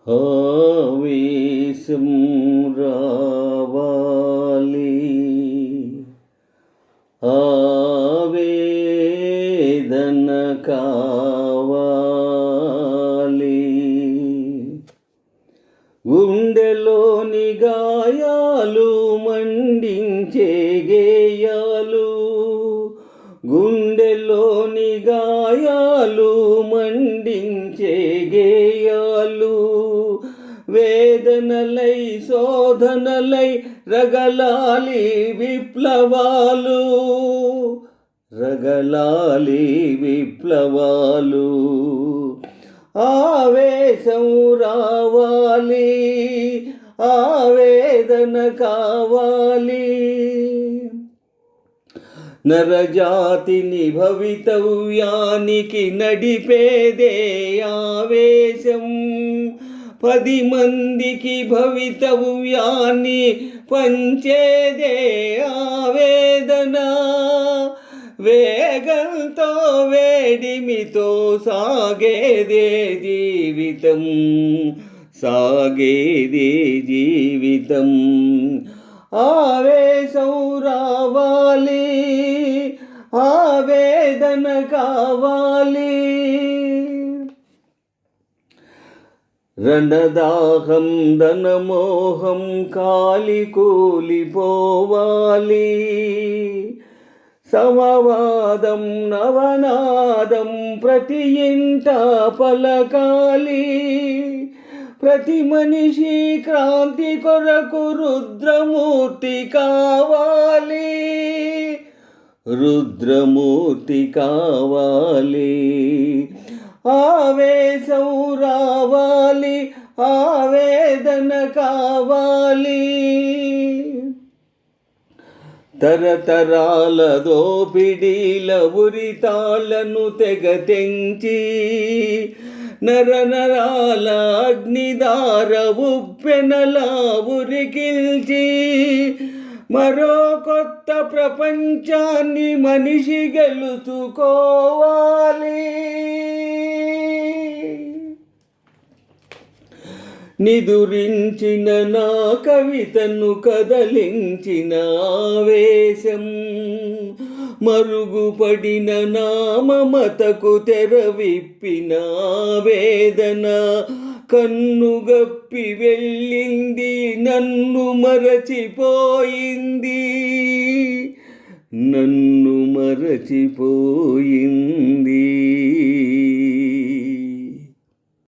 ఆవేశం రావాలి, ఆవేదన కావాలి, గుండెలోని గాయాలు మండించే గేయాలు, గుండెలోని గాయాలు మండించే గేయాలు, వేదనలై శోధనలై రగలాలి విప్లవాలు, రగలాలి విప్లవాలు. ఆవేశం రావాలి, ఆవేదన కావాలి, నరజాతిని భవితవ్యానికి నడిపేదే ఆవేశం, 10 మందికి భవితవ్యాన్ని పంచేదే ఆవేదన, వేగంతో వేడిమితో సాగేదే జీవితం, సాగేదే జీవితం. ఆవేశం రావాలి, ఆవేదన కావాలి, రణదాహం ధనమోహం కాలి కూలిపోవాలి, సమవాదం నవనాదం ప్రతి ఇంట పలకాలి, ప్రతి మనిషి క్రాంతి కొరకు రుద్రమూర్తి కావాలి, రుద్రమూర్తి కావాలి. ఆవేశం రావాలి, ఆవేదన కావాలి, తరతరాల దోపిడీల ఉరితాళ్లను తెగ తెంచి, నరనరాల అగ్నిదార ఉప్పెనలా ఉరికిల్చి, మరో కొత్త ప్రపంచాన్ని మనిషి గెలుచుకోవాలి. నిదురించిన నా కవితను కదలించిన ఆవేశం, మరుగుపడిన నా మమతకు తెరవిప్పిన ఆవేదన, కన్నుగప్పి వెళ్ళింది నన్ను మరచిపోయింది, నన్ను మరచిపోయింది.